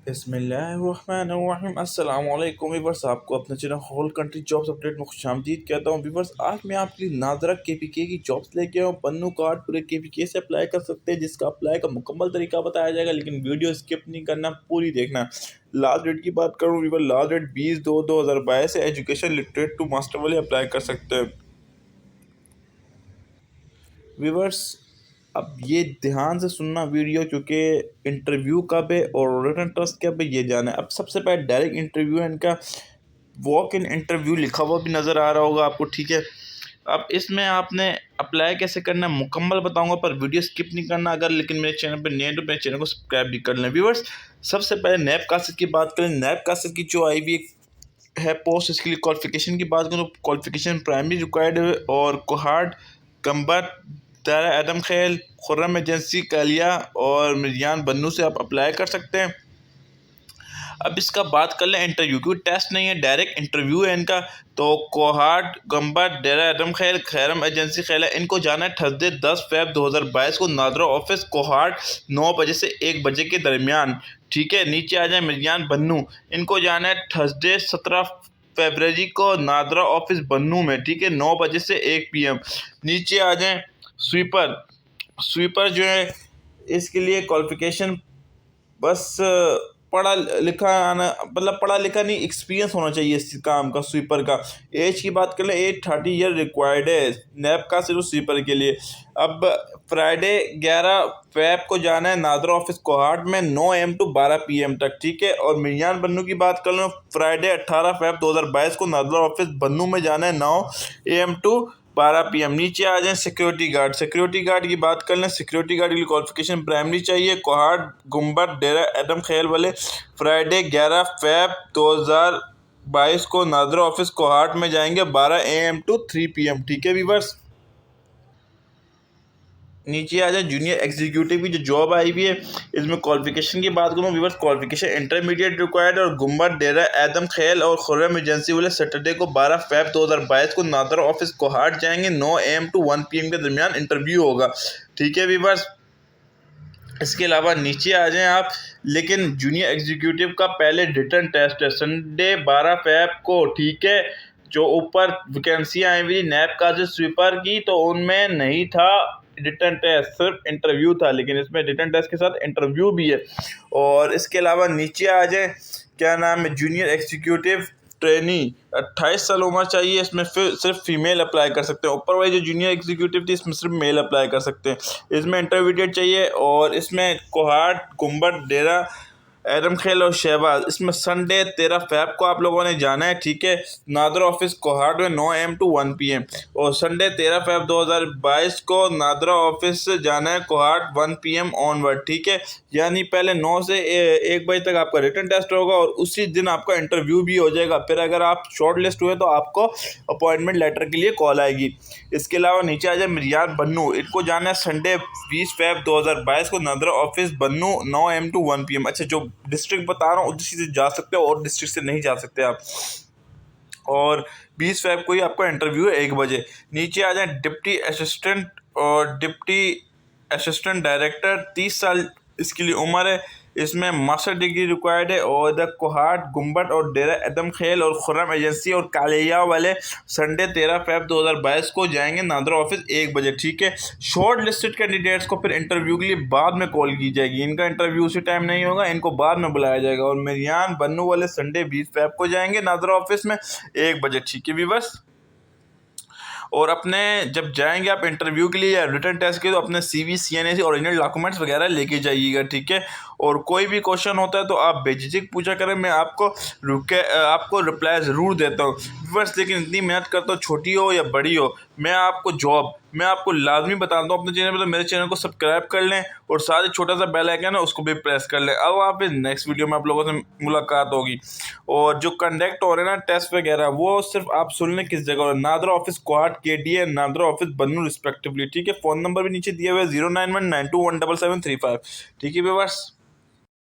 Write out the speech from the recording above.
बिस्मिल्लाहिर्रहमानिर्रहीम अस्सलाम वालेकुम वीवर्स, आपको अपने channel whole country jobs update में खुशामदीद कहता हूँ। वीवर्स, आज मैं आपके लिए नादरा केपीके की जॉब्स लेके आया हूँ। पन्नू कार्ड पूरे केपीके से अप्लाई कर सकते हैं, जिसका अप्लाई का मुकम्मल तरीका बताया जाएगा, लेकिन वीडियो स्किप नहीं करना, पूरी देखना। लास्ट डेट की बात करूँ वीवर, लास्ट डेट 20/2/2022 से एजुकेशन लिटरेट टू मास्टर वाले अप्लाई कर सकते हैं। व्यूवर्स, अब ये ध्यान से सुनना वीडियो, क्योंकि इंटरव्यू कब है और रिटन टेस्ट कब है ये जाना है। अब सबसे पहले डायरेक्ट इंटरव्यू है इनका, वॉक इन इंटरव्यू लिखा हुआ भी नज़र आ रहा होगा आपको, ठीक है। अब इसमें आपने अप्लाई कैसे करना है मुकम्मल बताऊंगा, पर वीडियो स्किप नहीं करना। अगर लेकिन मेरे चैनल पर नए तो मेरे चैनल को सब्सक्राइब भी कर लें। व्यूवर्स, सबसे पहले नैब कासिर की बात करें। नैब कासिर की जो आई हुई है पोस्ट, इसके लिए क्वालिफिकेशन की बात करूँ तो क्वालिफिकेशन प्राइमरी रिक्वायर्ड है और कोहार्ड, कंबर, दायरा एडम खेल, खुर्रम एजेंसी, कालिया और मिर्जान बन्नू से आप अप्लाई कर सकते हैं। अब इसका बात कर लें इंटरव्यू, क्योंकि टेस्ट नहीं है, डायरेक्ट इंटरव्यू है इनका। तो कोहाट, गंबर, डेरा एडम खैल, खैरम एजेंसी खैल है, इनको जाना है थर्सडे 10 फ़रवरी 2022 को नादरा ऑफिस कोहाट 9 बजे से 1 बजे के दरमियान, ठीक है। नीचे आ जाए मिर्जान बन्नू, इनको जाना है थर्सडे 17 फरवरी को नादरा ऑफिस बन्नू में, ठीक है, 9 बजे से 1 PM। नीचे आ जाएं स्वीपर। स्वीपर जो है, इसके लिए क्वालिफिकेशन बस पढ़ा लिखा आना, मतलब पढ़ा लिखा नहीं, एक्सपीरियंस होना चाहिए इस काम का। स्वीपर का एज की बात कर ले, एज 30 ईयर रिक्वायर्ड है नैब का सिर्फ स्वीपर के लिए। अब फ्राइडे 11 फ़रवरी को जाना है नादरा ऑफिस कोहाट में 9 AM to 12 PM तक, ठीक है। और मिर्जान बन्नू की बात कर लो, फ्राइडे 18 फ़रवरी 2022 को नादरा ऑफिस बन्नू में जाना है 9 AM to 12 PM। नीचे आ जाएं सिक्योरिटी गार्ड। सिक्योरिटी गार्ड की बात कर लें, सिक्योरिटी गार्ड की क्वालिफिकेशन प्राइमरी चाहिए। कोहाट, गुम्बद, डेरा एडम खेल वाले फ्राइडे 11 फ़रवरी 2022 को नादरा ऑफिस कोहाट में जाएंगे 12 AM to 3 PM, ठीक है वीवर्स। नीचे आ जाए जूनियर एग्जीक्यूटिव की जो जॉब आई हुई है, इसमें क्वालिफिकेशन की बात करूँ व्यूअर्स, क्वालिफिकेशन इंटरमीडिएट रिक्वायर्ड और गुम्बद, डेरा एदम खेल और खुर्रम एजेंसी वाले सैटरडे को 12 फ़रवरी 2022 को नादरा ऑफिस कोहाट जाएंगे 9 AM to 1 PM के दरमियान इंटरव्यू होगा, ठीक है व्यूअर्स। इसके अलावा नीचे आ जाएं आप, लेकिन जूनियर एग्जीक्यूटिव का पहले रिटन टेस्ट है संडे 12 फ़रवरी को, ठीक है। जो ऊपर वैकेंसियाँ आई हुई नैब का जो स्वीपर की, तो उनमें नहीं था रिटन टेस्ट, सिर्फ इंटरव्यू था, लेकिन इसमें रिटन टेस्ट के साथ इंटरव्यू भी है। और इसके अलावा नीचे आ जाए, क्या नाम है, जूनियर एग्जीक्यूटिव ट्रेनी 28 साल उम्र चाहिए, इसमें फिर सिर्फ फीमेल अप्लाई कर सकते हैं। ऊपर वाली जो जूनियर एग्जीक्यूटिव थी, इसमें सिर्फ मेल अप्लाई कर सकते हैं। इसमें इंटरमीडिएट चाहिए और इसमें कोहाट, गुम्बद, डेरा एडम खेल और शहबाज, इसमें संडे 13 फ़रवरी को आप लोगों ने जाना है, ठीक है। नादरा ऑफिस कोहाट में 9 AM to 1 PM। और संडे 13 फ़रवरी 2022 को नादरा ऑफिस से जाना है कोहाट 1 PM ऑनवर्ड, ठीक है। यानी पहले 9 से 1 बजे तक आपका रिटन टेस्ट होगा और उसी दिन आपका इंटरव्यू भी हो जाएगा। फिर अगर आप शॉर्ट लिस्ट हुए तो आपको अपॉइंटमेंट लेटर के लिए कॉल आएगी। इसके अलावा नीचे आ जाए मिर्जान बन्नू, इनको जाना है संडे 20 फ़रवरी 2022 को NADRA office Bannu 9 AM to 1 PM। अच्छा, जो डिस्ट्रिक्ट बता रहा हूँ उसी से जा सकते हो और डिस्ट्रिक्ट से नहीं जा सकते आप। और 20 फ़रवरी को ही आपका इंटरव्यू है 1 बजे। नीचे आ जाए डिप्टी असिस्टेंट और डिप्टी असिस्टेंट डायरेक्टर, 30 साल इसके लिए उम्र है, इसमें मास्टर डिग्री रिक्वायर्ड है। और इधर कोहाट, गुम्बद और डेरा एदम खेल और खुर्रम एजेंसी और कालिया वाले संडे 13 फ़रवरी 2022 को जाएंगे नादरा ऑफिस 1 बजे, ठीक है। शॉर्ट लिस्टेड कैंडिडेट्स को फिर इंटरव्यू के लिए बाद में कॉल की जाएगी, इनका इंटरव्यू उसी टाइम नहीं होगा, इनको बाद में बुलाया जाएगा। और मिर्जान बन्नू वाले संडे 20 फ़रवरी को जाएंगे नादरा ऑफिस में 1 बजे, ठीक है व्यूअर्स। और अपने जब जाएंगे आप इंटरव्यू के लिए या रिटन टेस्ट के लिए, तो अपने CV, CNA ओरिजिनल डॉक्यूमेंट्स वगैरह लेके जाइएगा, ठीक है। और कोई भी क्वेश्चन होता है तो आप बेझिझक पूछा करें, मैं आपको रिप्लाई ज़रूर देता हूँ बस। लेकिन इतनी मेहनत करता हूँ, छोटी हो या बड़ी हो, मैं आपको लाजमी बताता हूँ अपने चैनल पर, तो मेरे चैनल को सब्सक्राइब कर लें और साथ ही छोटा सा बेल आइकन है उसको भी प्रेस कर लें। अब आप नेक्स्ट वीडियो में आप लोगों से मुलाकात होगी। और जो कंडक्ट हो रहे हैं ना टेस्ट वगैरह, वो सिर्फ आप सुन लें किस जगह, NADRA office Kohat KDA, NADRA office Bannu respectively, ठीक है। फ़ोन नंबर भी नीचे दिया हुआ है 0919217735, ठीक है व्यूअर्स।